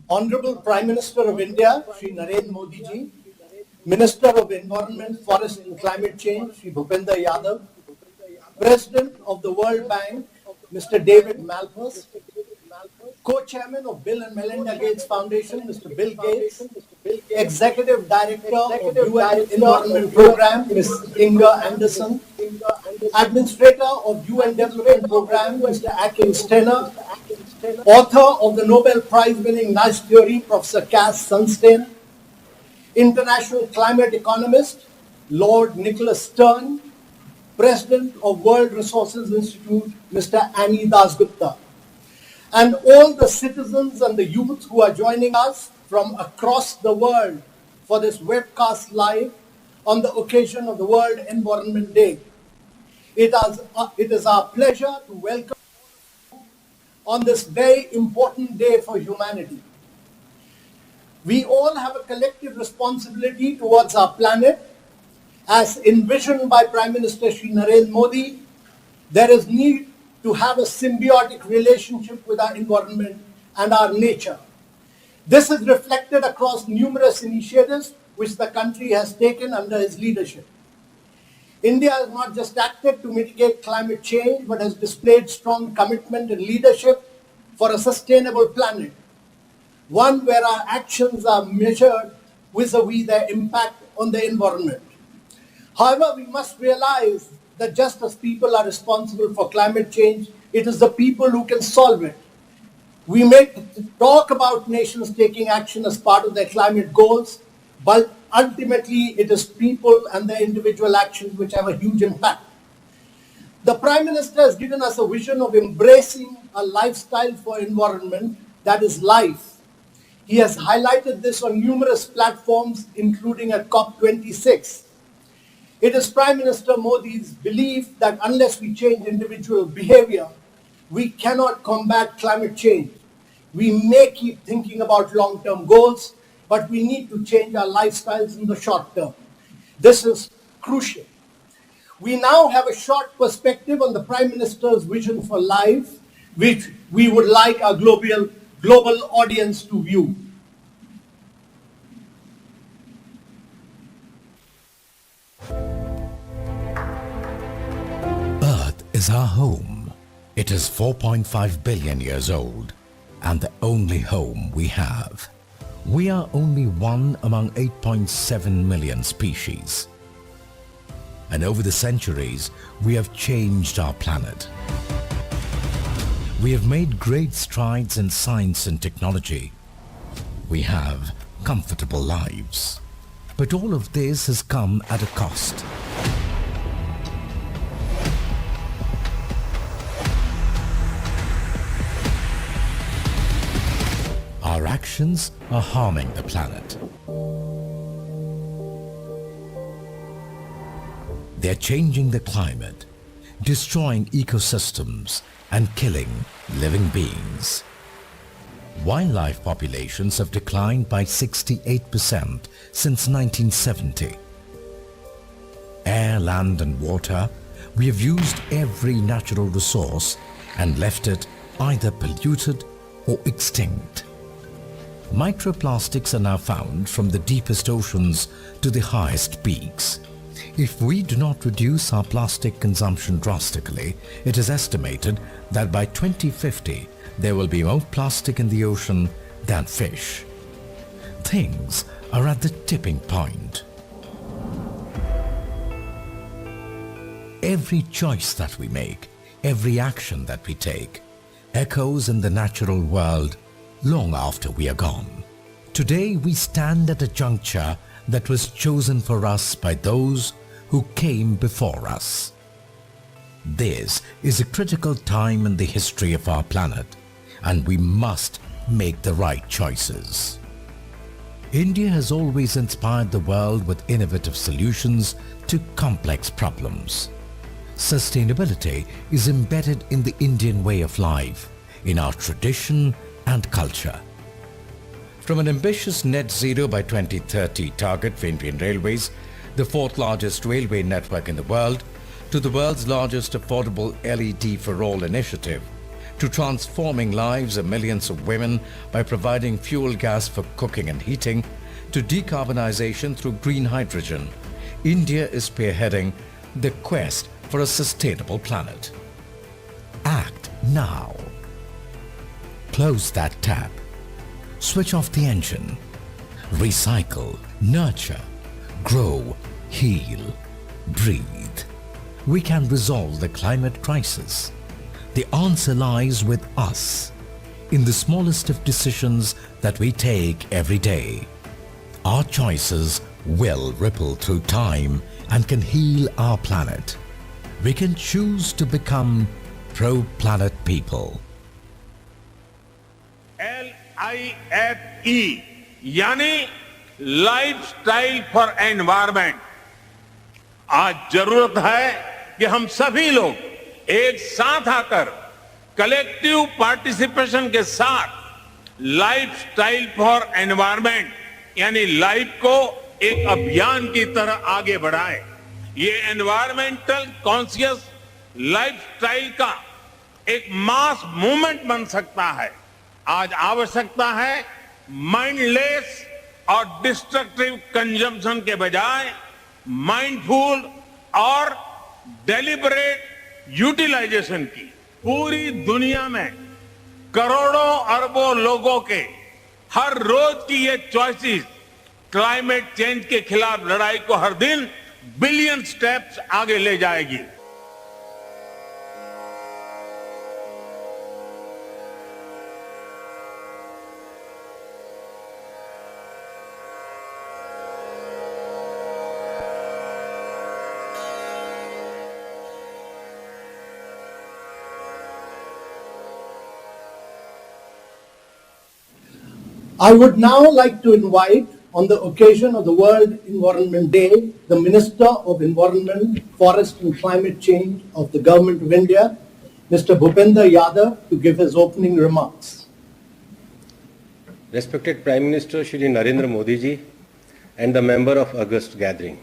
Honorable Prime Minister of India, Shri Narendra Modi ji, Minister of Environment, Forest and Climate Change, Shri Bhupender Yadav, President of the World Bank, Mr. David Malpass, Co-Chairman of Bill and Melinda Gates Foundation, Mr. Bill Gates, Executive Director of UN Environment Program, Ms. Inga Anderson, Administrator of UN Development Program, Mr. Akin Stenner, author of the Nobel Prize-winning Nice Theory, Professor Cass Sunstein, international climate economist, Lord Nicholas Stern, President of World Resources Institute, Mr. Annie Dasgupta, and all the citizens and the youth who are joining us from across the world for this webcast live on the occasion of the World Environment Day. It is our pleasure to welcome you on this very important day for humanity. We all have a collective responsibility towards our planet. As envisioned by Prime Minister Shri Narendra Modi, there is need to have a symbiotic relationship with our environment and our nature. This is reflected across numerous initiatives which the country has taken under his leadership. India has not just acted to mitigate climate change, but has displayed strong commitment and leadership for a sustainable planet, one where our actions are measured vis-a-vis their impact on the environment. However, we must realize that just as people are responsible for climate change, it is the people who can solve it. We may talk about nations taking action as part of their climate goals, but ultimately it is people and their individual actions which have a huge impact. The Prime Minister has given us a vision of embracing a lifestyle for environment that is LiFE. He has highlighted this on numerous platforms, including at COP26. It is Prime Minister Modi's belief that unless we change individual behavior, we cannot combat climate change. We may keep thinking about long-term goals, but we need to change our lifestyles in the short term. This is crucial. We now have a short perspective on the Prime Minister's vision for LiFE, which we would like our global audience to view. Earth is our home. It is 4.5 billion years old and the only home we have. We are only one among 8.7 million species. And over the centuries, we have changed our planet. We have made great strides in science and technology. We have comfortable lives. But all of this has come at a cost. Our actions are harming the planet. They're changing the climate, destroying ecosystems, and killing living beings. Wildlife populations have declined by 68% since 1970. Air, land, and water, we have used every natural resource and left it either polluted or extinct. Microplastics are now found from the deepest oceans to the highest peaks. If we do not reduce our plastic consumption drastically, it is estimated that by 2050 there will be more plastic in the ocean than fish. Things are at the tipping point. Every choice that we make, every action that we take, echoes in the natural world long after we are gone. Today we stand at a juncture that was chosen for us by those who came before us. This is a critical time in the history of our planet, and we must make the right choices. India has always inspired the world with innovative solutions to complex problems. Sustainability is embedded in the Indian way of life, in our tradition and culture. From an ambitious net zero by 2030 target for Indian Railways, the fourth largest railway network in the world, to the world's largest affordable LED for all initiative, to transforming lives of millions of women by providing fuel gas for cooking and heating, to decarbonization through green hydrogen, India is spearheading the quest for a sustainable planet. Act now. Close that tap. Switch off the engine. Recycle, nurture, grow, heal, breathe. We can resolve the climate crisis. The answer lies with us, in the smallest of decisions that we take every day. Our choices will ripple through time and can heal our planet. We can choose to become pro-planet people. LIFE यानी lifestyle for environment. आज जरूरत है कि हम सभी लोग एक साथ आकर कलेक्टिव पार्टिसिपेशन के साथ लाइफस्टाइल फॉर एनवायरमेंट यानी लाइफ को एक अभियान की तरह आगे बढ़ाएं। ये एनवायरमेंटल कॉन्शियस लाइफस्टाइल का एक मास मूवमेंट बन सकता है। आज आवश्यकता है माइंडलेस और डिस्ट्रक्टिव कंजम्पशन के बजाय माइंडफुल और डेलिबरेट यूटिलाइजेशन की। पूरी दुनिया में करोड़ों अरबों लोगों के हर रोज की ये चॉइसेस क्लाइमेट चेंज के खिलाफ लड़ाई को हर दिन बिलियन स्टेप्स आगे ले जाएगी। I would now like to invite, on the occasion of the World Environment Day, the Minister of Environment, Forest and Climate Change of the Government of India, Mr. Bhupender Yadav, to give his opening remarks. Respected Prime Minister Shri Narendra Modi ji and the member of August gathering.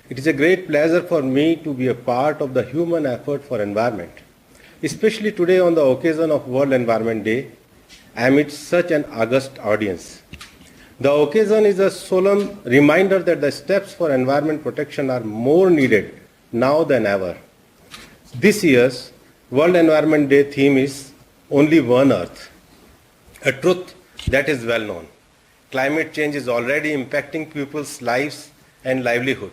It is a great pleasure for me to be a part of the human effort for environment, especially today on the occasion of World Environment Day amidst such an august audience. The occasion is a solemn reminder that the steps for environment protection are more needed now than ever. This year's World Environment Day theme is Only One Earth, a truth that is well known. Climate change is already impacting people's lives and livelihood.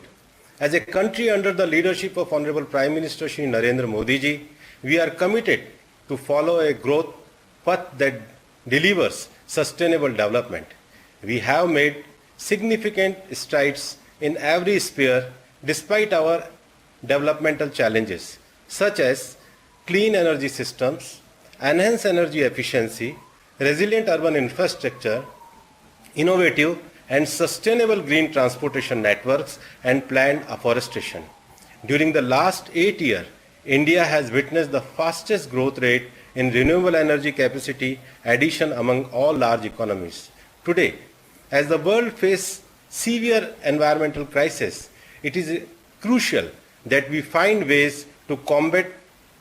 As a country under the leadership of Honorable Prime Minister Shri Narendra Modi ji, we are committed to follow a growth path that delivers sustainable development. We have made significant strides in every sphere despite our developmental challenges, such as clean energy systems, enhanced energy efficiency, resilient urban infrastructure, innovative and sustainable green transportation networks, and planned afforestation. During the last 8 years, India has witnessed the fastest growth rate in renewable energy capacity addition among all large economies. Today, as the world faces severe environmental crisis, it is crucial that we find ways to combat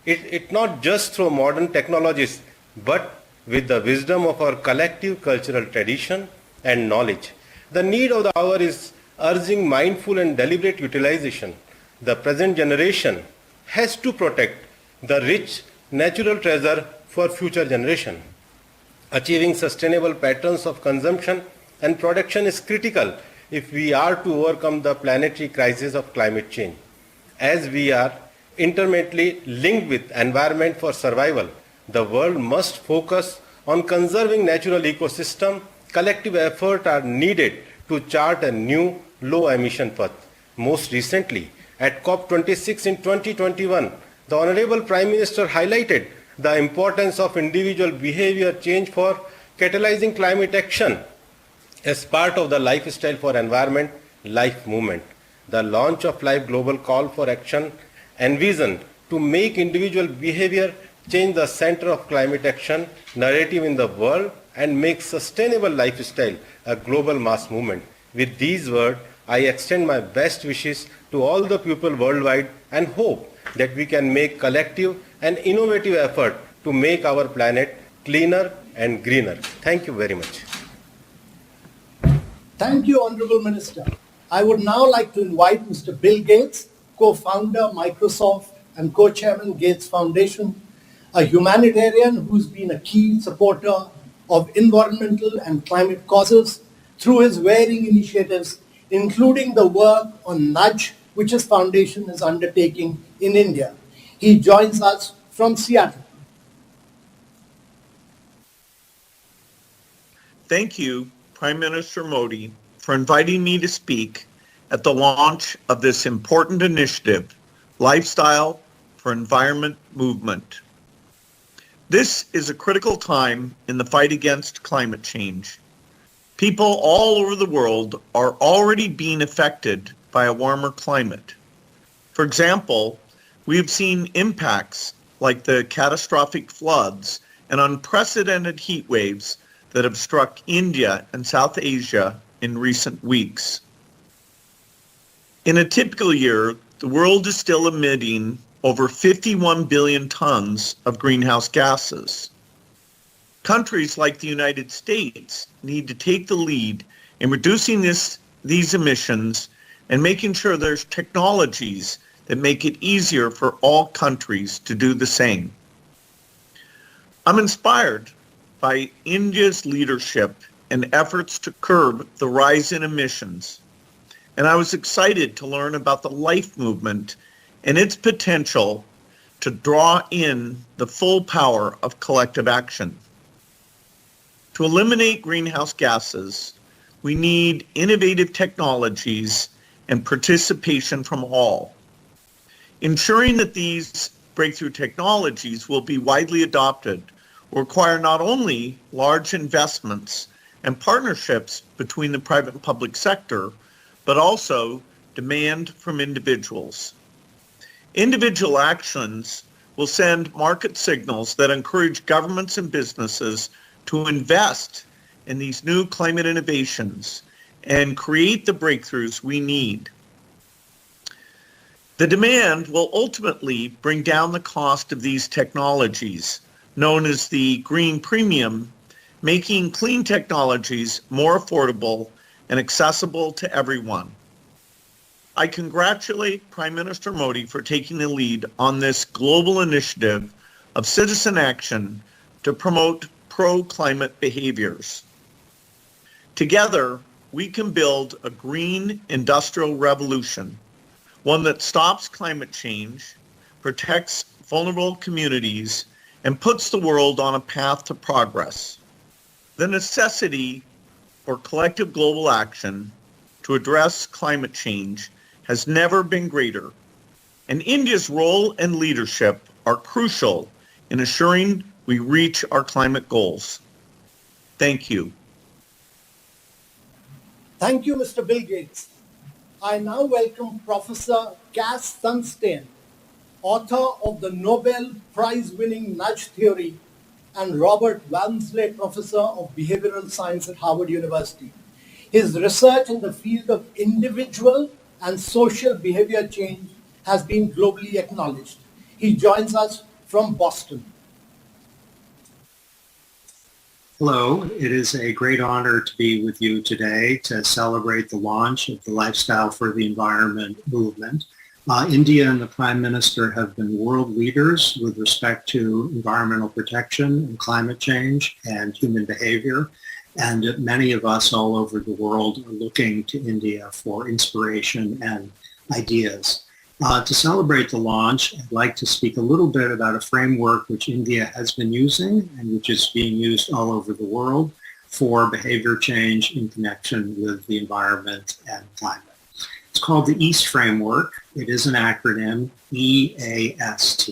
it not just through modern technologies, but with the wisdom of our collective cultural tradition and knowledge. The need of the hour is urging mindful and deliberate utilization. The present generation has to protect the rich natural treasure for future generation. Achieving sustainable patterns of consumption and production is critical if we are to overcome the planetary crisis of climate change. As we are intimately linked with environment for survival, the world must focus on conserving natural ecosystem. Collective efforts are needed to chart a new low-emission path. Most recently, at COP26 in 2021, the Honorable Prime Minister highlighted the importance of individual behavior change for catalyzing climate action as part of the Lifestyle for Environment LiFE movement. The launch of LiFE Global Call for Action envisioned to make individual behavior change the center of climate action narrative in the world and make sustainable lifestyle a global mass movement. With these words, I extend my best wishes to all the people worldwide and hope that we can make collective and innovative effort to make our planet cleaner and greener. Thank you very much. Thank you, Honorable Minister. I would now like to invite Mr. Bill Gates, co-founder Microsoft and co-chairman Gates Foundation, a humanitarian who's been a key supporter of environmental and climate causes through his varying initiatives, including the work on Nudge, which his foundation is undertaking in India. He joins us from Seattle. Thank you, Prime Minister Modi, for inviting me to speak at the launch of this important initiative, Lifestyle for Environment Movement. This is a critical time in the fight against climate change. People all over the world are already being affected by a warmer climate. For example, we have seen impacts like the catastrophic floods and unprecedented heat waves that have struck India and South Asia in recent weeks. In a typical year, the world is still emitting over 51 billion tons of greenhouse gases. Countries like the United States need to take the lead in reducing these emissions and making sure there's technologies that make it easier for all countries to do the same. I'm inspired by India's leadership and efforts to curb the rise in emissions, and I was excited to learn about the LiFE movement and its potential to draw in the full power of collective action. To eliminate greenhouse gases, we need innovative technologies and participation from all. Ensuring that these breakthrough technologies will be widely adopted will require not only large investments and partnerships between the private and public sector, but also demand from individuals. Individual actions will send market signals that encourage governments and businesses to invest in these new climate innovations and create the breakthroughs we need. The demand will ultimately bring down the cost of these technologies, known as the green premium, making clean technologies more affordable and accessible to everyone. I congratulate Prime Minister Modi for taking the lead on this global initiative of citizen action to promote pro-climate behaviors. Together, we can build a green industrial revolution, one that stops climate change, protects vulnerable communities, and puts the world on a path to progress. The necessity for collective global action to address climate change has never been greater, and India's role and leadership are crucial in assuring we reach our climate goals. Thank you. Thank you, Mr. Bill Gates. I now welcome Professor Cass Sunstein, author of the Nobel Prize-winning Nudge Theory, and Robert Walmsley, Professor of Behavioral Science at Harvard University. His research in the field of individual and social behavior change has been globally acknowledged. He joins us from Boston. Hello, it is a great honor to be with you today to celebrate the launch of the Lifestyle for the Environment movement. India and the Prime Minister have been world leaders with respect to environmental protection and climate change and human behavior. And many of us all over the world are looking to India for inspiration and ideas. To celebrate the launch, I'd like to speak a little bit about a framework which India has been using and which is being used all over the world for behavior change in connection with the environment and climate. It's called the EAST framework. It is an acronym, EAST.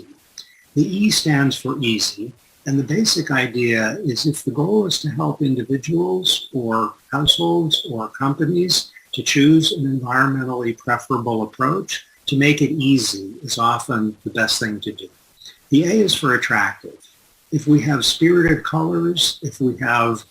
The E stands for easy, and the basic idea is if the goal is to help individuals or households or companies to choose an environmentally preferable approach, to make it easy is often the best thing to do. The A is for attractive. If we have spirited colors, if we have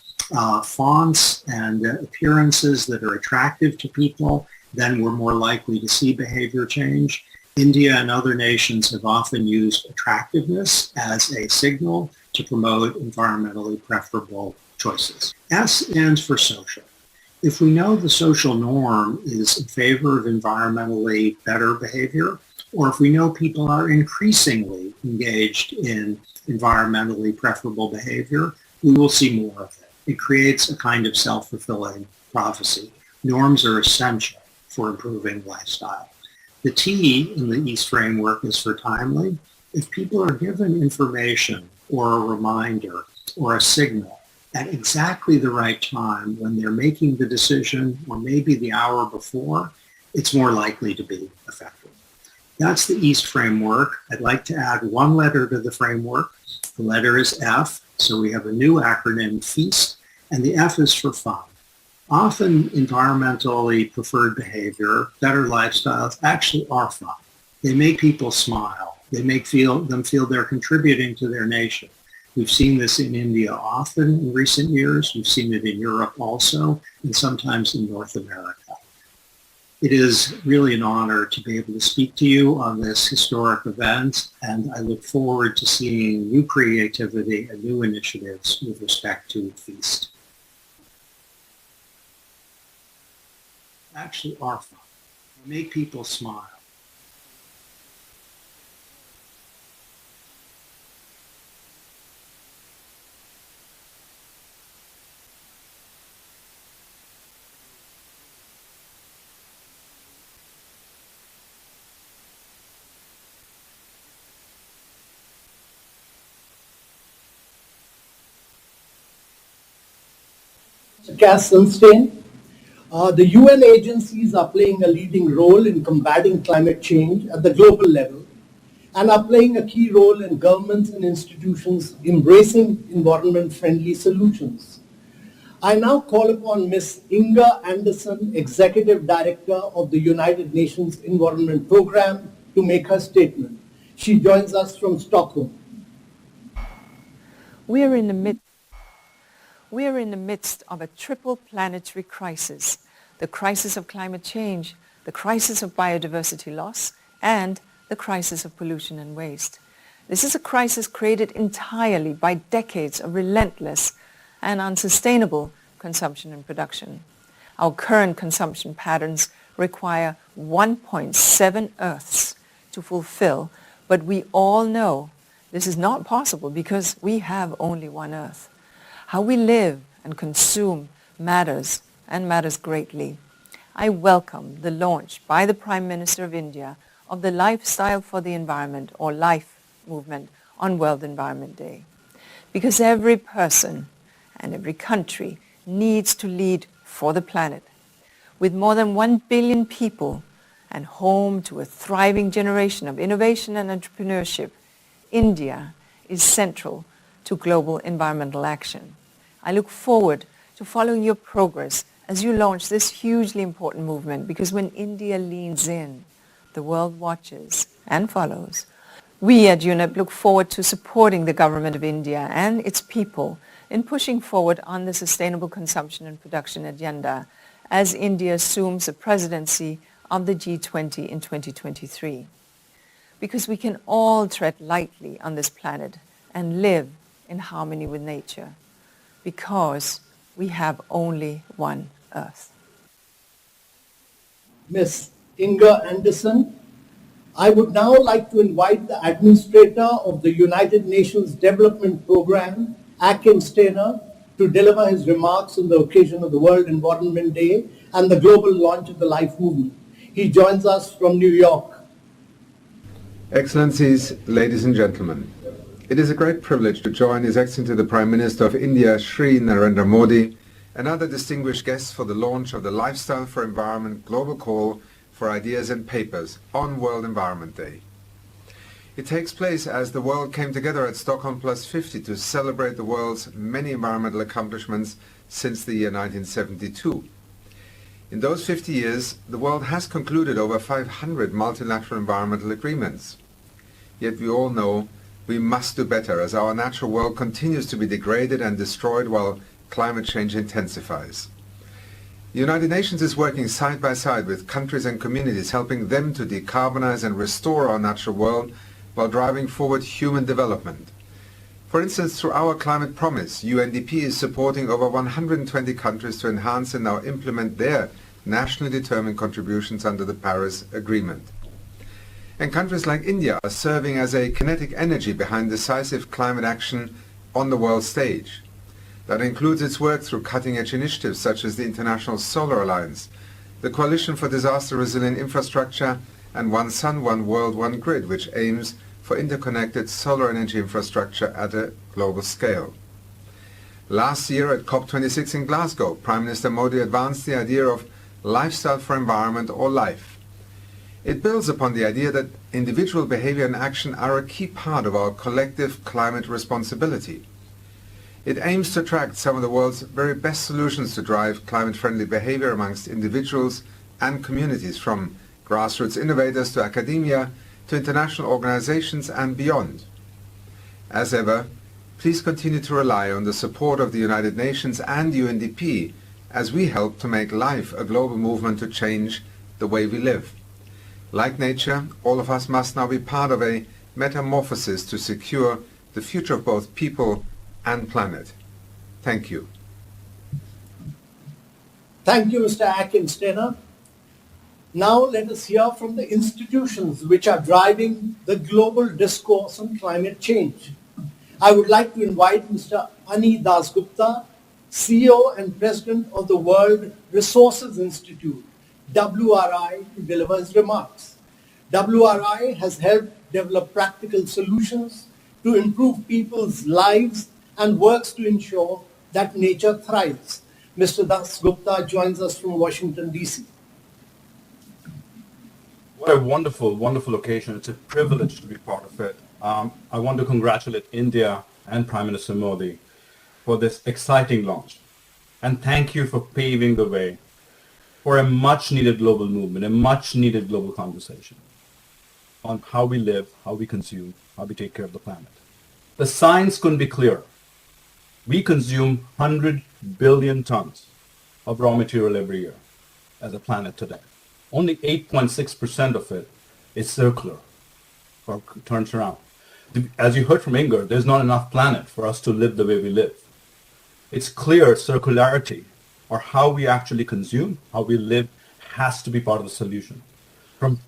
fonts and appearances that are attractive to people, then we're more likely to see behavior change. India and other nations have often used attractiveness as a signal to promote environmentally preferable choices. S stands for social. If we know the social norm is in favor of environmentally better behavior, or if we know people are increasingly engaged in environmentally preferable behavior, we will see more of it. It creates a kind of self-fulfilling prophecy. Norms are essential for improving lifestyle. The T in the East framework is for timely. If people are given information or a reminder or a signal at exactly the right time when they're making the decision or maybe the hour before, it's more likely to be effective. That's the East framework. I'd like to add one letter to the framework. The letter is F, so we have a new acronym, FEAST, and the F is for fun. Often environmentally preferred behavior, better lifestyles, actually are fun. They make people smile. They make them feel they're contributing to their nation. We've seen this in India often in recent years. We've seen it in Europe also, and sometimes in North America. It is really an honor to be able to speak to you on this historic event, and I look forward to seeing new creativity and new initiatives with respect to FEAST. Actually are fun. They make people smile. Cass Sunstein. The UN agencies are playing a leading role in combating climate change at the global level and are playing a key role in governments and institutions embracing environment-friendly solutions. I now call upon Ms. Inga Anderson, Executive Director of the United Nations Environment Programme, to make her statement. She joins us from Stockholm. We are in the midst of a triple planetary crisis: the crisis of climate change, the crisis of biodiversity loss, and the crisis of pollution and waste. This is a crisis created entirely by decades of relentless and unsustainable consumption and production. Our current consumption patterns require 1.7 Earths to fulfill, but we all know this is not possible because we have only one Earth. How we live and consume matters, and matters greatly. I welcome the launch by the Prime Minister of India of the Lifestyle for the Environment, or LiFE movement, on World Environment Day. Because every person and every country needs to lead for the planet. With more than 1 billion people and home to a thriving generation of innovation and entrepreneurship, India is central to global environmental action. I look forward to following your progress as you launch this hugely important movement, because when India leans in, the world watches and follows. We at UNEP look forward to supporting the government of India and its people in pushing forward on the sustainable consumption and production agenda as India assumes the presidency of the G20 in 2023. Because we can all tread lightly on this planet and live in harmony with nature. Because we have only one Earth. Ms. Inga Anderson, I would now like to invite the Administrator of the United Nations Development Programme, Akim Steiner, to deliver his remarks on the occasion of the World Environment Day and the global launch of the LiFE movement. He joins us from New York. Excellencies, ladies and gentlemen, it is a great privilege to join His Excellency the Prime Minister of India, Shri Narendra Modi, and other distinguished guests for the launch of the Lifestyle for Environment Global Call for Ideas and Papers on World Environment Day. It takes place as the world came together at Stockholm Plus 50 to celebrate the world's many environmental accomplishments since the year 1972. In those 50 years, the world has concluded over 500 multilateral environmental agreements. Yet we all know we must do better as our natural world continues to be degraded and destroyed while climate change intensifies. The United Nations is working side by side with countries and communities, helping them to decarbonize and restore our natural world while driving forward human development. For instance, through our Climate Promise, UNDP is supporting over 120 countries to enhance and now implement their nationally determined contributions under the Paris Agreement. And countries like India are serving as a kinetic energy behind decisive climate action on the world stage. That includes its work through cutting-edge initiatives such as the International Solar Alliance, the Coalition for Disaster Resilient Infrastructure, and One Sun, One World, One Grid, which aims for interconnected solar energy infrastructure at a global scale. Last year at COP26 in Glasgow, Prime Minister Modi advanced the idea of Lifestyle for Environment, or LiFE. It builds upon the idea that individual behavior and action are a key part of our collective climate responsibility. It aims to attract some of the world's very best solutions to drive climate-friendly behavior amongst individuals and communities, from grassroots innovators to academia to international organizations and beyond. As ever, please continue to rely on the support of the United Nations and UNDP as we help to make LiFE a global movement to change the way we live. Like nature, all of us must now be part of a metamorphosis to secure the future of both people and planet. Thank you. Thank you, Mr. Ackensteiner. Now let us hear from the institutions which are driving the global discourse on climate change. I would like to invite Mr. Ani Dasgupta, CEO and President of the World Resources Institute, WRI, to deliver his remarks. WRI has helped develop practical solutions to improve people's lives and works to ensure that nature thrives. Mr. Dasgupta joins us from Washington, D.C. What a wonderful, wonderful occasion. It's a privilege to be part of it. I want to congratulate India and Prime Minister Modi for this exciting launch. And thank you for paving the way for a much-needed global movement, a much-needed global conversation on how we live, how we consume, how we take care of the planet. The science couldn't be clearer. We consume 100 billion tons of raw material every year as a planet today. Only 8.6% of it is circular or turns around. As you heard from Inger, there's not enough planet for us to live the way we live. It's clear circularity, or how we actually consume, how we live, has to be part of the solution.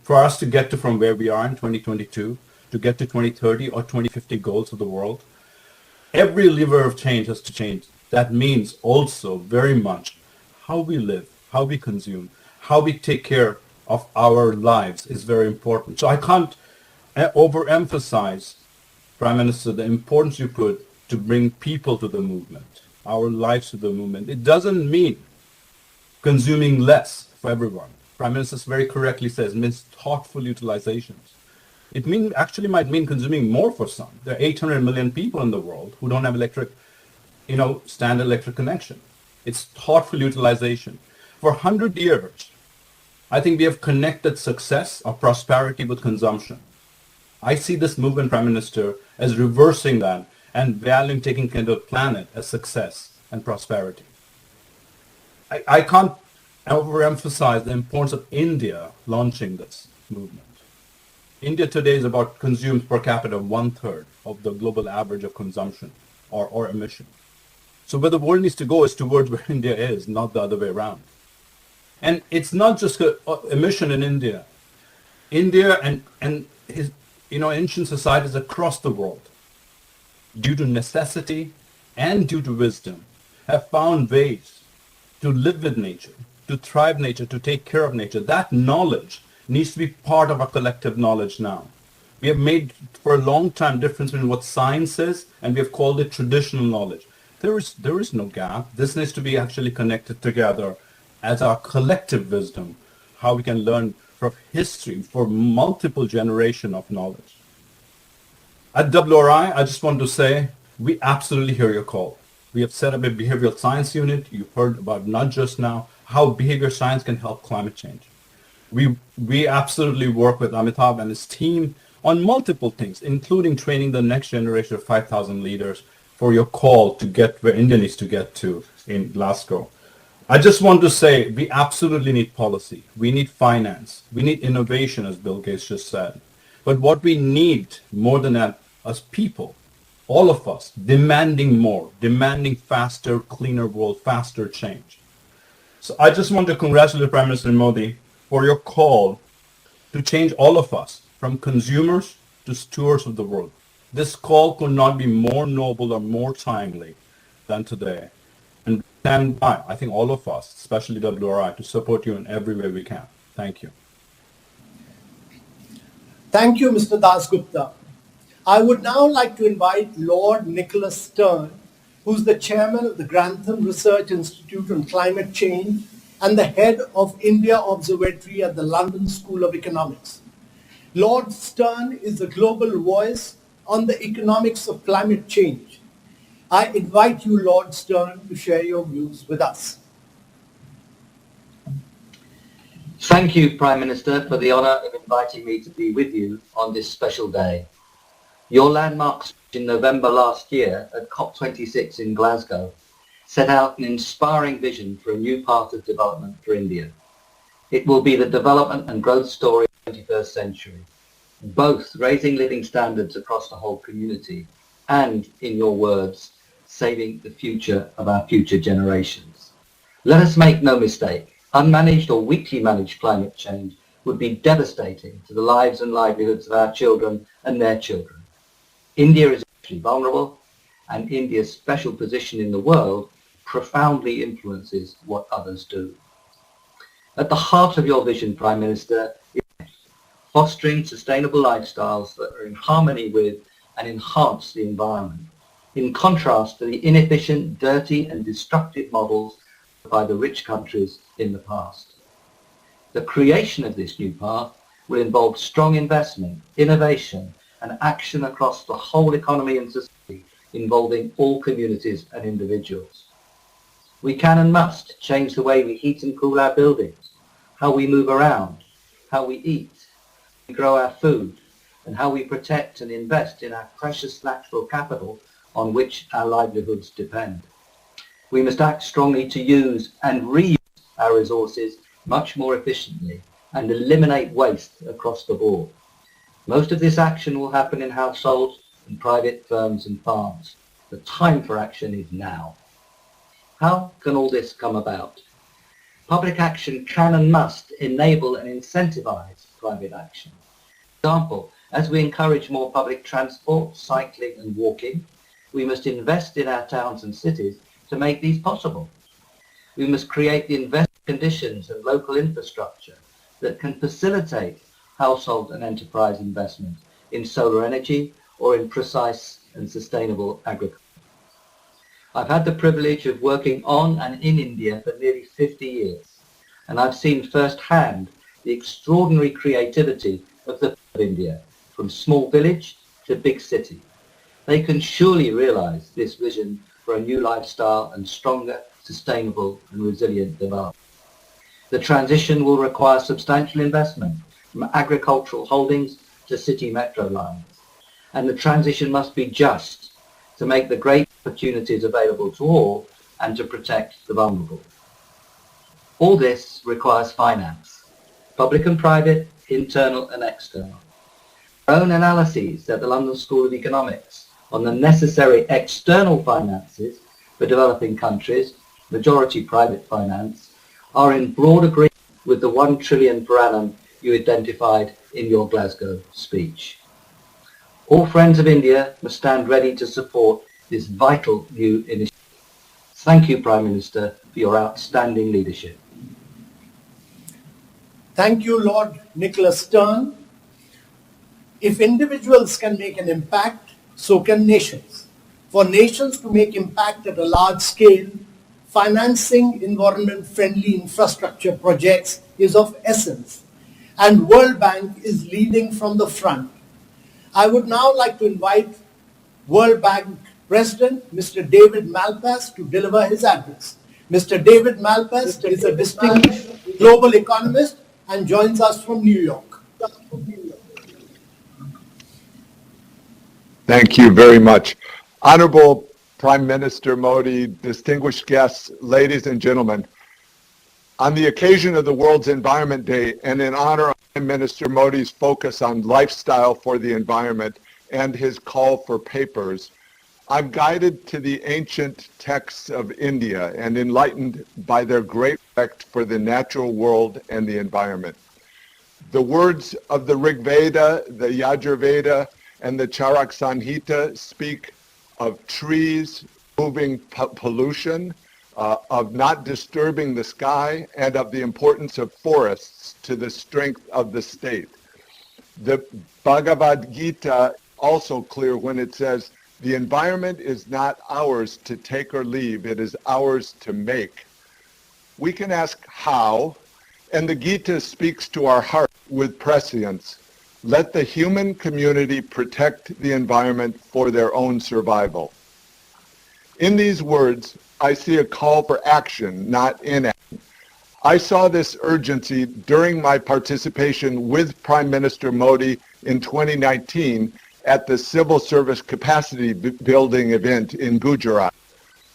For us to get to from where we are in 2022, to get to 2030 or 2050 goals of the world, every lever of change has to change. That means also very much how we live, how we consume, how we take care of our lives is very important. So I can't overemphasize, Prime Minister, the importance you put to bring people to the movement, our lives to the movement. It doesn't mean consuming less for everyone. Prime Minister very correctly says, means thoughtful utilizations. It actually might mean consuming more for some. There are 800 million people in the world who don't have standard electric connection. It's thoughtful utilization. For 100 years, I think we have connected success or prosperity with consumption. I see this movement, Prime Minister, as reversing that and valuing taking care of the planet as success and prosperity. I can't overemphasize the importance of India launching this movement. India today is about consumes per capita 1/3 of the global average of consumption or emission. So where the world needs to go is towards where India is, not the other way around. And it's not just emission in India. India and his, ancient societies across the world, due to necessity and due to wisdom, have found ways to live with nature, to thrive nature, to take care of nature. That knowledge needs to be part of our collective knowledge now. We have made for a long time difference between what science is, and we have called it traditional knowledge. There is no gap. This needs to be actually connected together as our collective wisdom, how we can learn from history for multiple generations of knowledge. At WRI, I just want to say, we absolutely hear your call. We have set up a behavioral science unit. You've heard about not just now, how behavior science can help climate change. We absolutely work with Amitabh and his team on multiple things, including training the next generation of 5,000 leaders for your call to get where India needs to get to in Glasgow. I just want to say we absolutely need policy. We need finance. We need innovation, as Bill Gates just said. But what we need more than that as people, all of us, demanding more, demanding faster, cleaner world, faster change. So I just want to congratulate Prime Minister Modi for your call to change all of us from consumers to stewards of the world. This call could not be more noble or more timely than today. And we stand by, I think all of us, especially WRI, to support you in every way we can. Thank you. Thank you, Mr. Dasgupta. I would now like to invite Lord Nicholas Stern, who's the chairman of the Grantham Research Institute on Climate Change and the head of India Observatory at the London School of Economics. Lord Stern is the global voice on the economics of climate change. I invite you, Lord Stern, to share your views with us. Thank you, Prime Minister, for the honour of inviting me to be with you on this special day. Your landmark speech in November last year at COP26 in Glasgow set out an inspiring vision for a new path of development for India. It will be the development and growth story of the 21st century, both raising living standards across the whole community and, in your words, saving the future of our future generations. Let us make no mistake, unmanaged or weakly managed climate change would be devastating to the lives and livelihoods of our children and their children. India is actually vulnerable, and India's special position in the world profoundly influences what others do. At the heart of your vision, Prime Minister, is fostering sustainable lifestyles that are in harmony with and enhance the environment, in contrast to the inefficient, dirty and destructive models by the rich countries in the past. The creation of this new path will involve strong investment, innovation and action across the whole economy and society, involving all communities and individuals. We can and must change the way we heat and cool our buildings, how we move around, how we eat, we grow our food, and how we protect and invest in our precious natural capital on which our livelihoods depend. We must act strongly to use and reuse our resources much more efficiently and eliminate waste across the board. Most of this action will happen in households, in private firms and farms. The time for action is now. How can all this come about? Public action can and must enable and incentivize private action. For example, as we encourage more public transport, cycling and walking, we must invest in our towns and cities to make these possible. We must create the investment conditions and local infrastructure that can facilitate household and enterprise investment in solar energy or in precise and sustainable agriculture. I've had the privilege of working on and in India for nearly 50 years, and I've seen firsthand the extraordinary creativity of the people of India, from small village to big city. They can surely realize this vision for a new lifestyle and stronger, sustainable and resilient development. The transition will require substantial investment from agricultural holdings to city metro lines. And the transition must be just to make the great opportunities available to all and to protect the vulnerable. All this requires finance, public and private, internal and external. Our own analyses at the London School of Economics on the necessary external finances for developing countries, majority private finance, are in broad agreement with the 1 trillion per annum you identified in your Glasgow speech. All friends of India must stand ready to support this vital new initiative. Thank you, Prime Minister, for your outstanding leadership. Thank you, Lord Nicholas Stern. If individuals can make an impact, so can nations. For nations to make impact at a large scale, financing environment-friendly infrastructure projects is of essence, and World Bank is leading from the front. I would now like to invite World Bank President, Mr. David Malpass, to deliver his address. Mr. David Malpass is a distinguished global economist and joins us from New York. Thank you very much. Honorable Prime Minister Modi, distinguished guests, ladies and gentlemen, On the occasion of the World's Environment Day and in honor of Prime Minister Modi's focus on lifestyle for the environment and his call for papers, I'm guided to the ancient texts of India and enlightened by their great respect for the natural world and the environment. The words of the Rig Veda, the Yajurveda, and the Charak Samhita speak of trees removing pollution, of not disturbing the sky, and of the importance of forests to the strength of the state. The Bhagavad Gita also clear when it says, the environment is not ours to take or leave, it is ours to make. We can ask how, and the Gita speaks to our heart with prescience. Let the human community protect the environment for their own survival. In these words, I see a call for action, not inaction. I saw this urgency during my participation with Prime Minister Modi in 2019 at the Civil Service Capacity Building event in Gujarat.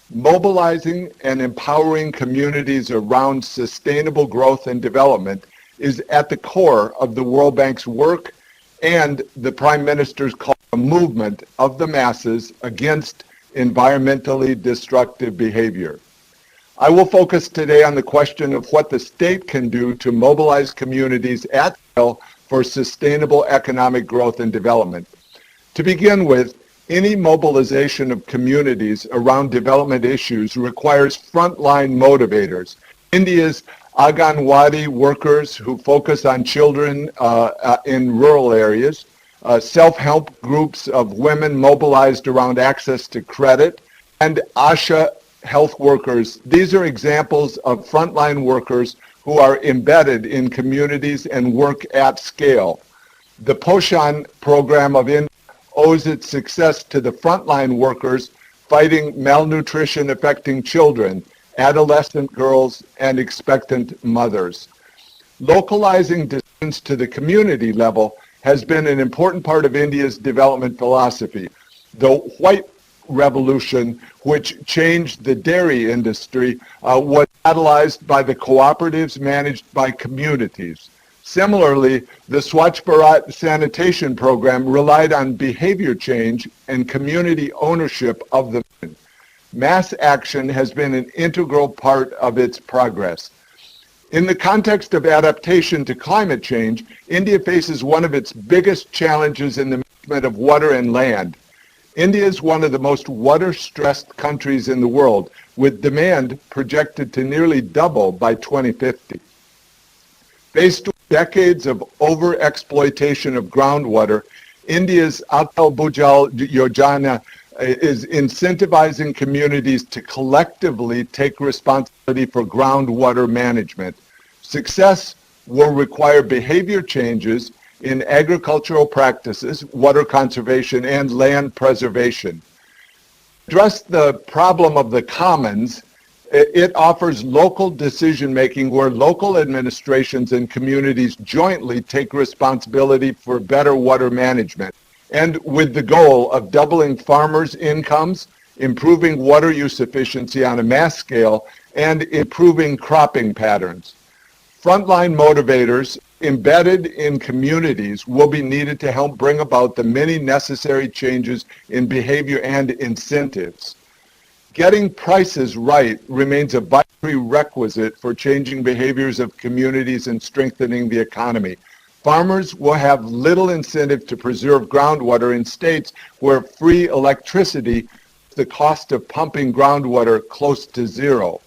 Mobilizing and empowering communities around sustainable growth and development is at the core of the World Bank's work and the Prime Minister's call for a movement of the masses against environmentally destructive behavior. I will focus today on the question of what the state can do to mobilize communities at scale for sustainable economic growth and development. To begin with, any mobilization of communities around development issues requires frontline motivators. India's Anganwadi workers who focus on children in rural areas, self-help groups of women mobilized around access to credit, and ASHA health workers. These are examples of frontline workers who are embedded in communities and work at scale. The Poshan program of India owes its success to the frontline workers fighting malnutrition affecting children, adolescent girls, and expectant mothers. Localizing decisions to the community level has been an important part of India's development philosophy. The White Revolution, which changed the dairy industry, was catalyzed by the cooperatives managed by communities. Similarly, the Swachh Bharat sanitation program relied on behavior change and community ownership of the mission. Mass action has been an integral part of its progress. In the context of adaptation to climate change, India faces one of its biggest challenges in the management of water and land. India is one of the most water-stressed countries in the world, with demand projected to nearly double by 2050. Faced with decades of over-exploitation of groundwater, India's Atal Bhujal Yojana is incentivizing communities to collectively take responsibility for groundwater management. Success will require behavior changes in agricultural practices, water conservation, and land preservation. To address the problem of the commons, it offers local decision-making where local administrations and communities jointly take responsibility for better water management, and with the goal of doubling farmers' incomes, improving water use efficiency on a mass scale, and improving cropping patterns. Frontline motivators embedded in communities will be needed to help bring about the many necessary changes in behavior and incentives. Getting prices right remains a vital prerequisite for changing behaviors of communities and strengthening the economy. Farmers will have little incentive to preserve groundwater in states where free electricity, the cost of pumping groundwater close to zero.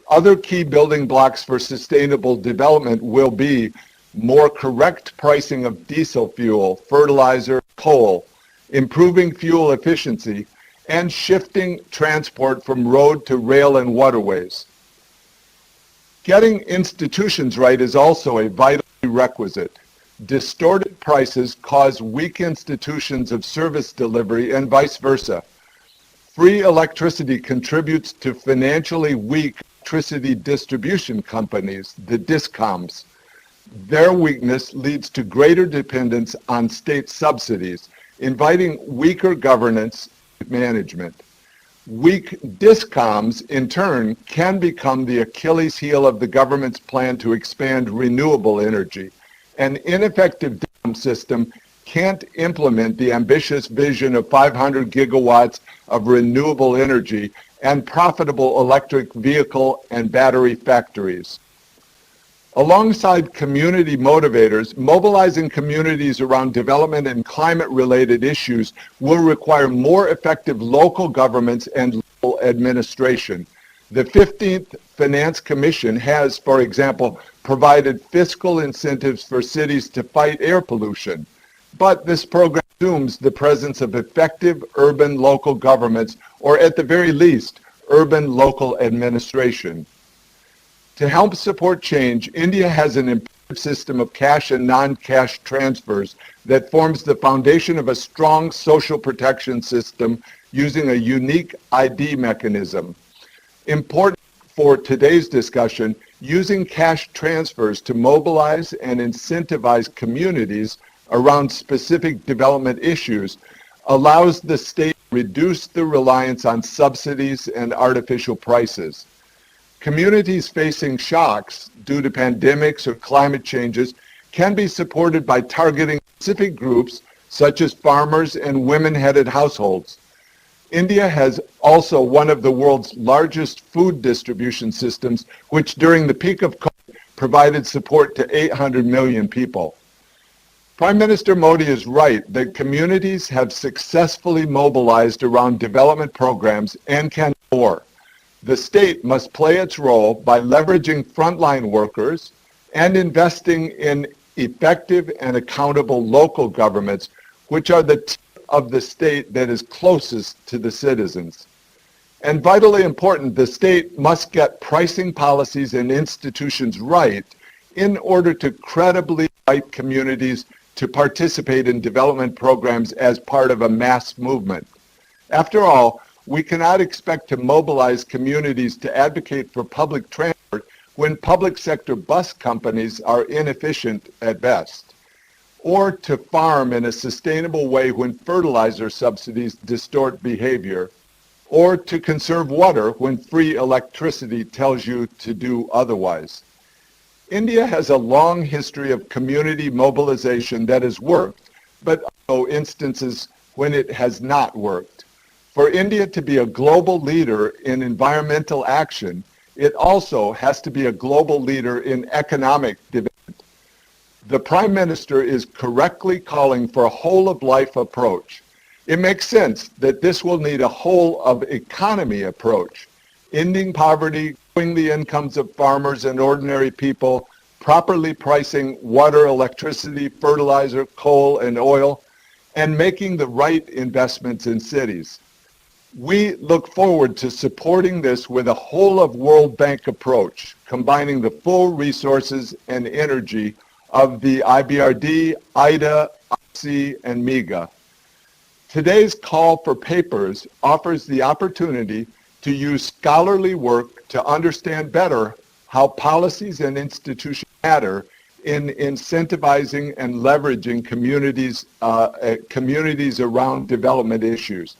Other key building blocks for sustainable development will be more correct pricing of diesel fuel, fertilizer, coal, improving fuel efficiency, and shifting transport from road to rail and waterways. Getting institutions right is also a vital prerequisite. Distorted prices cause weak institutions of service delivery and vice versa. Free electricity contributes to financially weak electricity distribution companies, the DISCOMs. Their weakness leads to greater dependence on state subsidies, inviting weaker governance management. Weak discoms, in turn, can become the Achilles heel of the government's plan to expand renewable energy. An ineffective DICOM system can't implement the ambitious vision of 500 gigawatts of renewable energy and profitable electric vehicle and battery factories. Alongside community motivators, mobilizing communities around development and climate-related issues will require more effective local governments and local administration. The 15th Finance Commission has, for example, provided fiscal incentives for cities to fight air pollution. But this program assumes the presence of effective urban local governments, or at the very least, urban local administration. To help support change, India has an imperative system of cash and non-cash transfers that forms the foundation of a strong social protection system using a unique ID mechanism. Important for today's discussion, using cash transfers to mobilize and incentivize communities around specific development issues allows the state to reduce the reliance on subsidies and artificial prices. Communities facing shocks due to pandemics or climate changes can be supported by targeting specific groups such as farmers and women-headed households. India has also one of the world's largest food distribution systems, which during the peak of COVID provided support to 800 million people. Prime Minister Modi is right that communities have successfully mobilized around development programs and can do more. The state must play its role by leveraging frontline workers and investing in effective and accountable local governments, which are the tip of the state that is closest to the citizens. And vitally important, the state must get pricing policies and institutions right in order to credibly invite communities to participate in development programs as part of a mass movement. After all, we cannot expect to mobilize communities to advocate for public transport when public sector bus companies are inefficient at best, or to farm in a sustainable way when fertilizer subsidies distort behavior, or to conserve water when free electricity tells you to do otherwise. India has a long history of community mobilization that has worked, but also instances when it has not worked. For India to be a global leader in environmental action, it also has to be a global leader in economic development. The Prime Minister is correctly calling for a whole-of-life approach. It makes sense that this will need a whole-of-economy approach, ending poverty, growing the incomes of farmers and ordinary people, properly pricing water, electricity, fertilizer, coal, and oil, and making the right investments in cities. We look forward to supporting this with a whole-of-World Bank approach, combining the full resources and energy of the IBRD, IDA, IC, and MEGA. Today's call for papers offers the opportunity to use scholarly work to understand better how policies and institutions matter in incentivizing and leveraging communities around development issues.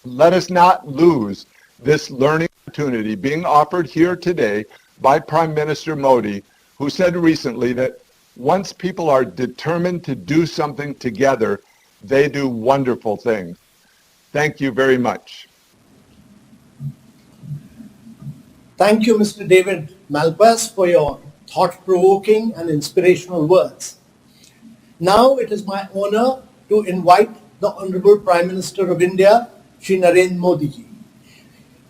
Let us not lose this learning opportunity being offered here today by Prime Minister Modi, who said recently that once people are determined to do something together, they do wonderful things. Thank you very much. Thank you, Mr. David Malpass, for your thought-provoking and inspirational words. Now it is my honor to invite the Honorable Prime Minister of India, Shri Narendra Modi ji,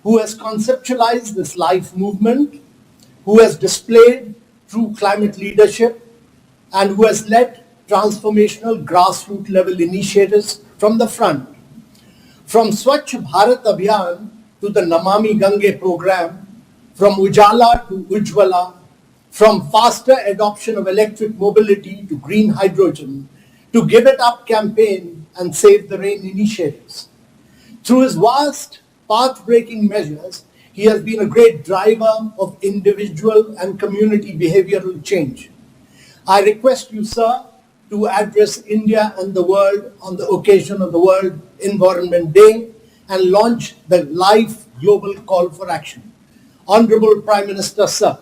who has conceptualized this LiFE movement, who has displayed true climate leadership, and who has led transformational grassroots level initiatives from the front. From Swachh Bharat Abhiyan to the Namami Gange program, from Ujala to Ujjwala, from faster adoption of electric mobility to green hydrogen, to Give It Up campaign and Save the Rain initiatives. Through his vast path-breaking measures, he has been a great driver of individual and community behavioral change. I request you, sir, to address India and the world on the occasion of the World Environment Day and launch the LiFE Global Call for Action. Honorable Prime Minister, sir.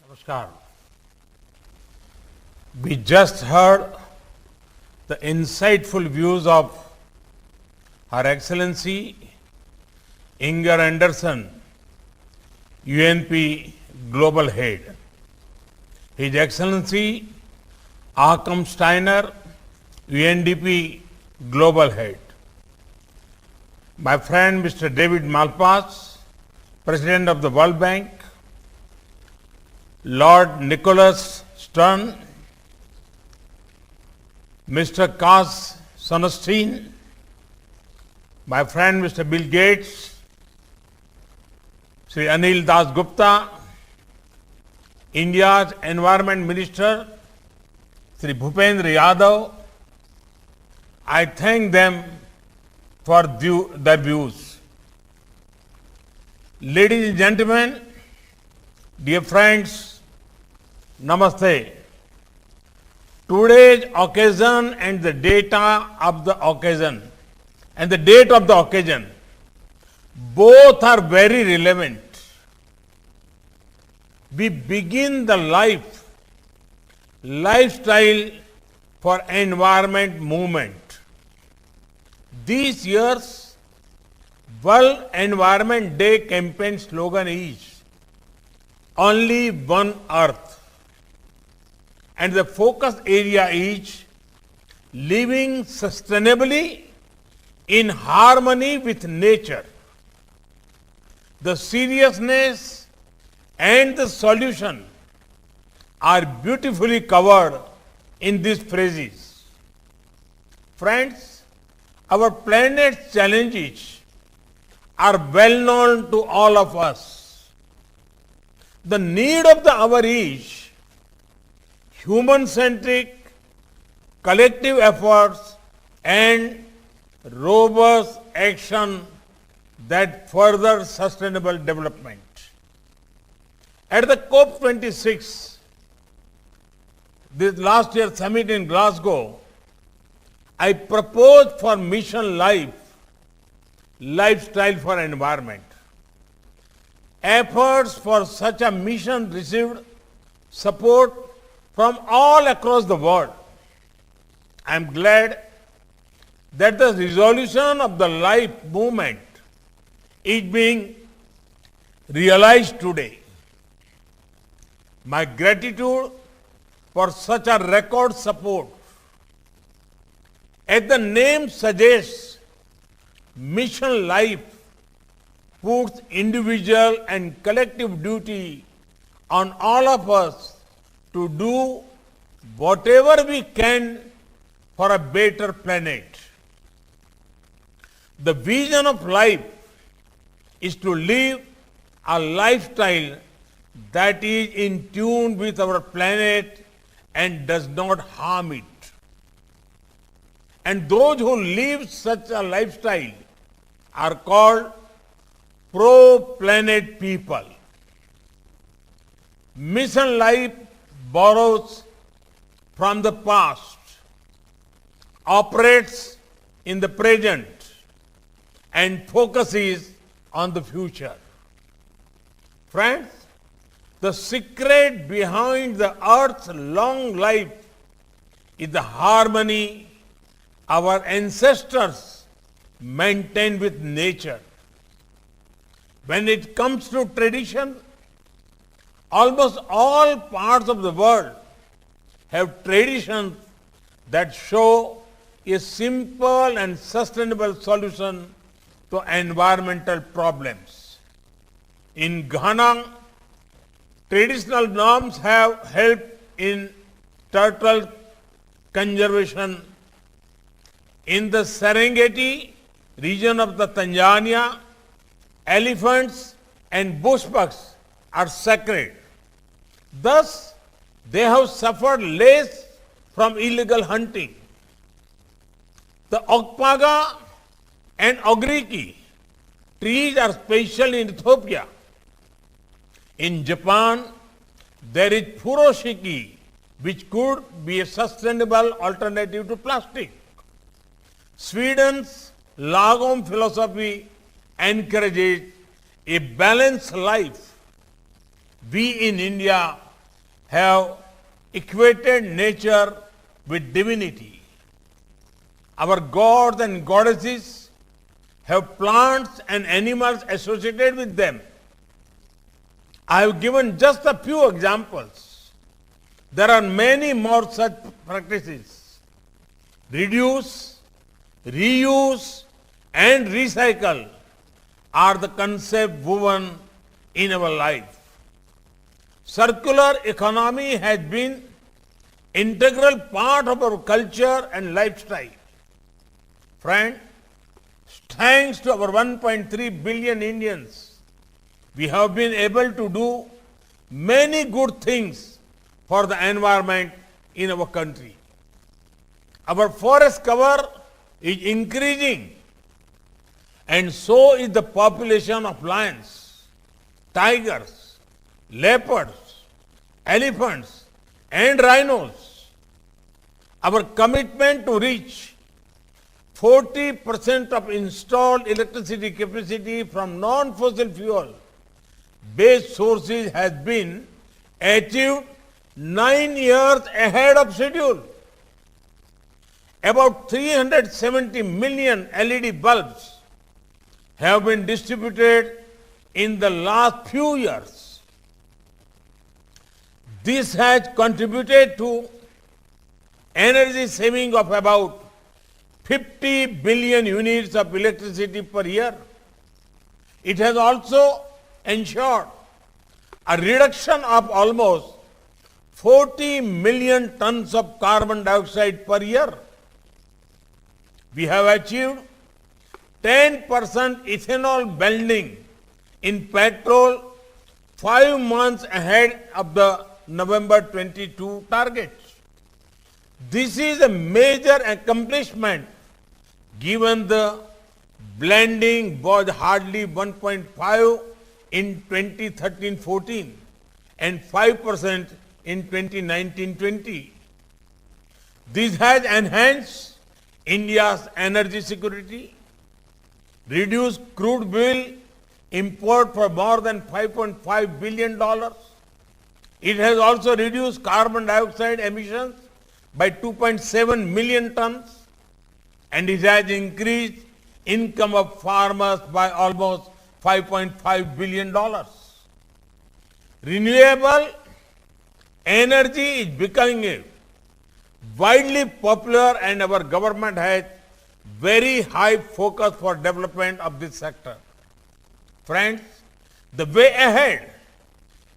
Namaskar. We just heard the insightful views of Her Excellency Inger Anderson, UNP Global Head. His Excellency Akam Steiner, UNDP Global Head. My friend Mr. David Malpass, President of the World Bank. Lord Nicholas Stern, Mr. Kaz Sonestein, my friend Mr. Bill Gates, Sri Anil Das Gupta, India's Environment Minister, Sri Bhupendra Yadav. I thank them for their views. Ladies and gentlemen, dear friends, Namaste. Today's occasion and the data of the occasion and the date of the occasion both are very relevant. We begin the lifestyle for environment movement. This year's World Environment Day campaign slogan is "Only One Earth." And the focus area is living sustainably in harmony with nature. The seriousness and the solution are beautifully covered in these phrases. Friends, our planet's challenges are well known to all of us. The need of the hour is human-centric, collective efforts and robust action that further sustainable development. At the COP26, this last year's summit in Glasgow, I proposed for Mission LiFE, Lifestyle for Environment. Efforts for such a mission received support from all across the world. I am glad that the resolution of the LiFE movement is being realized today. My gratitude for such a record support. As the name suggests, Mission LiFE puts individual and collective duty on all of us to do whatever we can for a better planet. The vision of LiFE is to live a lifestyle that is in tune with our planet and does not harm it. And those who live such a lifestyle are called pro-planet people. Mission LiFE borrows from the past, operates in the present, and focuses on the future. Friends, the secret behind the Earth's long life is the harmony our ancestors maintained with nature. When it comes to tradition, almost all parts of the world have traditions that show a simple and sustainable solution to environmental problems. In Ghana, traditional norms have helped in turtle conservation. In the Serengeti region of the Tanzania, elephants and bushbucks are sacred. Thus, they have suffered less from illegal hunting. The Okpaga and Ogriki trees are special in Ethiopia In Japan, there is furoshiki, which could be a sustainable alternative to plastic. Sweden's Lagom philosophy encourages a balanced life. We in India have equated nature with divinity. Our gods and goddesses have plants and animals associated with them. I have given just a few examples. There are many more such practices. Reduce, reuse, and recycle are the concepts woven in our life. Circular economy has been integral part of our culture and lifestyle. Friend, thanks to our 1.3 billion Indians, we have been able to do many good things for the environment in our country. Our forest cover is increasing, and so is the population of lions, tigers, leopards, elephants, and rhinos. Our commitment to reach 40% of installed electricity capacity from non-fossil fuel based sources has been achieved 9 years ahead of schedule. About 370 million LED bulbs have been distributed in the last few years. This has contributed to energy saving of about 50 billion units of electricity per year. It has also ensured a reduction of almost 40 million tons of carbon dioxide per year. We have achieved 10% ethanol blending in petrol 5 months ahead of the November 22 targets. This is a major accomplishment given the blending was hardly 1.5 in 2013-14 and 5% in 2019-20. This has enhanced India's energy security, reduced crude oil import for more than $5.5 billion. It has also reduced carbon dioxide emissions by 2.7 million tons, and it has increased income of farmers by almost $5.5 billion. Renewable energy is becoming widely popular, and our government has very high focus for development of this sector. Friends, the way ahead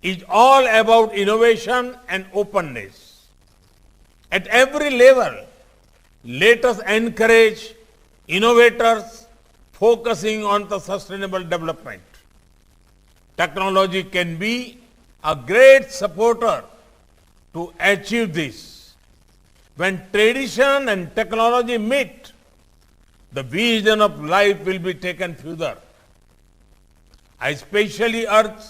is all about innovation and openness. At every level, let us encourage innovators focusing on the sustainable development. Technology can be a great supporter to achieve this. When tradition and technology meet, the vision of life will be taken further. I especially urge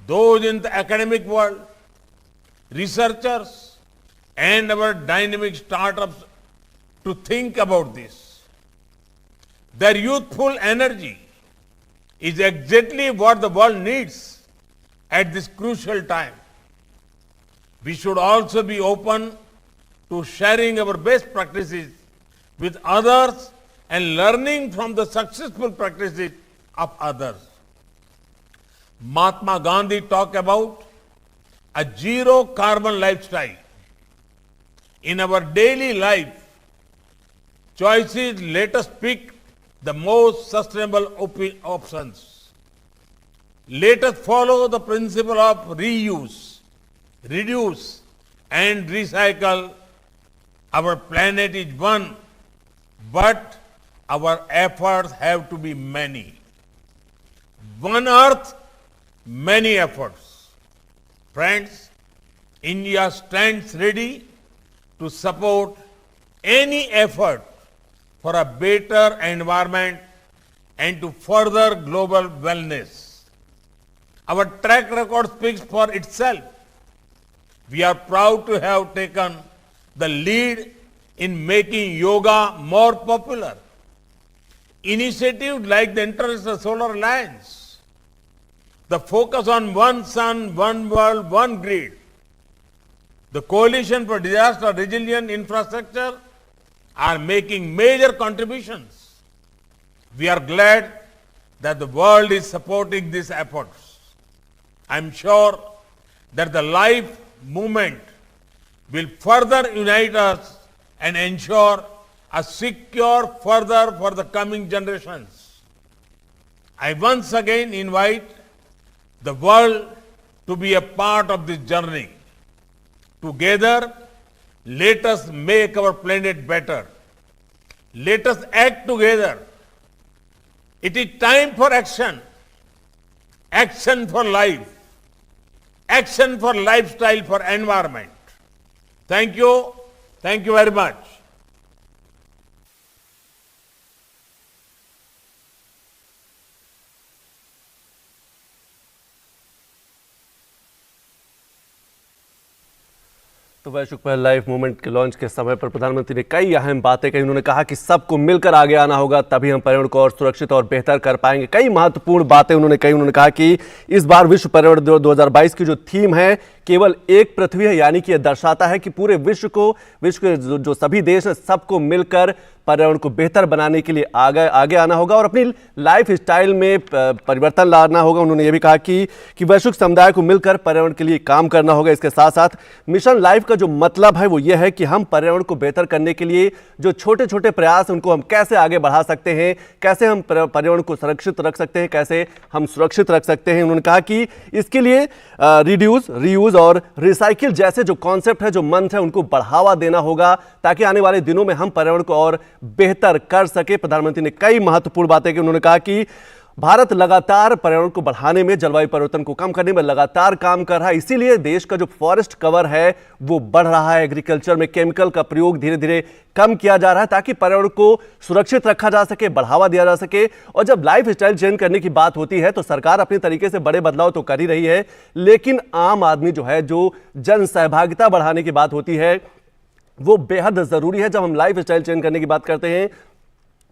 those in the academic world, researchers, and our dynamic startups to think about this. Their youthful energy is exactly what the world needs at this crucial time. We should also be open to sharing our best practices with others and learning from the successful practices of others. Mahatma Gandhi talked about a zero carbon lifestyle. In our daily life choices, let us pick the most sustainable options. Let us follow the principle of reuse, reduce, and recycle. Our planet is one, but our efforts have to be many. One earth, many efforts. Friends, India stands ready to support any effort for a better environment and to further global wellness. Our track record speaks for itself. We are proud to have taken the lead in making yoga more popular. Initiatives like the International Solar Alliance, the focus on one sun, one world, one grid, the Coalition for Disaster Resilient Infrastructure are making major contributions. We are glad that the world is supporting these efforts. I am sure that the LiFE movement will further unite us and ensure a secure further for the coming generations. I once again invite the world to be a part of this journey. Together, let us make our planet better. Let us act together. It is time for action. Action for life. Action for lifestyle, for environment. Thank you. Thank you very much. तो वैश्विक पहल life movement के launch के समय पर प्रधानमंत्री ने कई अहम बातें कही। उन्होंने कहा कि सबको मिलकर आगे आना होगा, तभी हम पर्यावरण को और सुरक्षित और बेहतर कर पाएंगे। कई महत्वपूर्ण बातें उन्होंने कही। उन्होंने कहा कि इस बार विश्व पर्यावरण 2022 की जो थीम है केवल एक पृथ्वी है, यानी कि यह दर्शाता है कि पूरे विश्व के जो सभी देश हैं सबको मिलकर पर्यावरण को बेहतर बनाने के लिए आगे आना होगा और अपनी लाइफ स्टाइल में परिवर्तन लाना होगा। उन्होंने ये भी कहा कि वैश्विक समुदाय को मिलकर पर्यावरण के लिए काम करना होगा। इसके साथ साथ मिशन लाइफ का जो मतलब है वो ये है कि हम पर्यावरण को बेहतर करने के लिए जो छोटे छोटे प्रयास उनको हम कैसे आगे बढ़ा सकते हैं, कैसे हम पर्यावरण को सुरक्षित रख सकते हैं, कैसे हम सुरक्षित रख सकते हैं। उन्होंने कहा कि इसके लिए रिड्यूस, रीयूज और रिसाइकिल जैसे जो कॉन्सेप्ट है, जो मंत्र है, उनको बढ़ावा देना होगा ताकि आने वाले दिनों में हम पर्यावरण को और बेहतर कर सके। प्रधानमंत्री ने कई महत्वपूर्ण बातें की। उन्होंने कहा कि भारत लगातार पर्यावरण को बढ़ाने में, जलवायु परिवर्तन को कम करने में लगातार काम कर रहा है। इसीलिए देश का जो फॉरेस्ट कवर है वो बढ़ रहा है। एग्रीकल्चर में केमिकल का प्रयोग धीरे धीरे कम किया जा रहा है ताकि पर्यावरण को सुरक्षित रखा जा सके, बढ़ावा दिया जा सके। और जब लाइफ स्टाइल चेंज करने की बात होती है तो सरकार अपने तरीके से बड़े बदलाव तो कर ही रही है, लेकिन आम आदमी जो है, जो जन सहभागिता बढ़ाने की बात होती है वो बेहद जरूरी है। जब हम लाइफ स्टाइल चेंज करने की बात करते हैं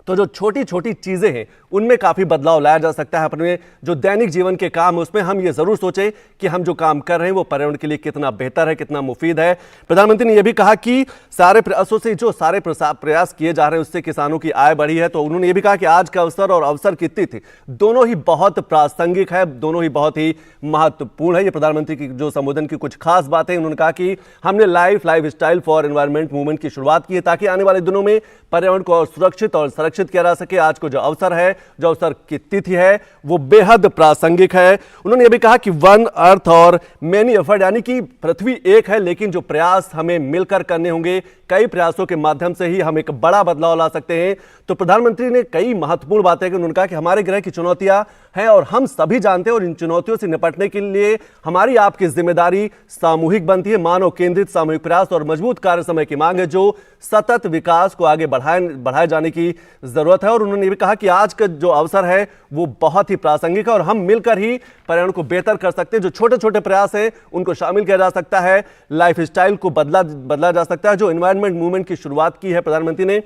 तो जो छोटी छोटी चीजें हैं उनमें काफी बदलाव लाया जा सकता है। अपने जो दैनिक जीवन के काम है उसमें हम ये जरूर सोचें कि हम जो काम कर रहे हैं वो पर्यावरण के लिए कितना बेहतर है, कितना मुफीद है। प्रधानमंत्री ने यह भी कहा कि सारे प्रयासों से, जो सारे प्रयास किए जा रहे हैं उससे किसानों की आय बढ़ी है। तो उन्होंने ये भी कहा कि आज का अवसर और अवसर की तिथि दोनों ही बहुत प्रासंगिक है, दोनों ही बहुत ही महत्वपूर्ण है। ये प्रधानमंत्री की जो संबोधन की कुछ खास बातें। उन्होंने कहा कि हमने life style for environment movement की शुरुआत की है ताकि आने वाले दिनों में पर्यावरण को और सुरक्षित और संरक्षित किया जा सके। आज को जो अवसर है, जो अवसर की तिथि है वो बेहद प्रासंगिक है। उन्होंने यह भी कहा कि वन अर्थ और मेनी एफर्ट, यानी कि पृथ्वी एक है लेकिन जो प्रयास हमें मिलकर करने होंगे, कई प्रयासों के माध्यम से ही हम एक बड़ा बदलाव ला सकते हैं। तो प्रधानमंत्री ने कई महत्वपूर्ण बातें की। उन्होंने कहा कि हमारे ग्रह की चुनौतियां हैं और हम सभी जानते हैं और इन चुनौतियों से निपटने के लिए हमारी आपकी जिम्मेदारी सामूहिक बनती है। मानव केंद्रित सामूहिक प्रयास और मजबूत कार्य समय की मांग है जो सतत विकास को आगे बढ़ाए जाने की जरूरत है। और उन्होंने भी कहा कि आज का जो अवसर है वो बहुत ही प्रासंगिक है और हम मिलकर ही पर्यावरण को बेहतर कर सकते हैं। जो छोटे छोटे प्रयास हैं उनको शामिल किया जा सकता है, लाइफ स्टाइल को बदला जा सकता है। जो एनवायरमेंट मूवमेंट की शुरुआत की है प्रधानमंत्री ने,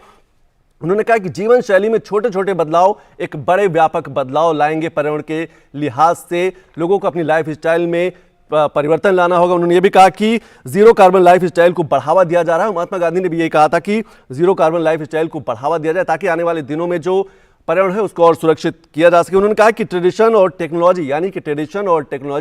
उन्होंने कहा कि जीवन शैली में छोटे छोटे बदलाव एक बड़े व्यापक बदलाव लाएंगे। पर्यावरण के लिहाज से लोगों को अपनी लाइफ स्टाइल में परिवर्तन लाना होगा। उन्होंने ये भी कहा कि जीरो कार्बन लाइफ स्टाइल को बढ़ावा दिया जा रहा है। महात्मा गांधी ने भी ये कहा था कि जीरो कार्बन लाइफ स्टाइल को बढ़ावा दिया जाए ताकि आने वाले दिनों में जो पर्यावरण है उसको और सुरक्षित किया जा सके। उन्होंने कहा कि ट्रेडिशन और टेक्नोलॉजी, यानी कि ट्रेडिशन और टेक्नोलॉजी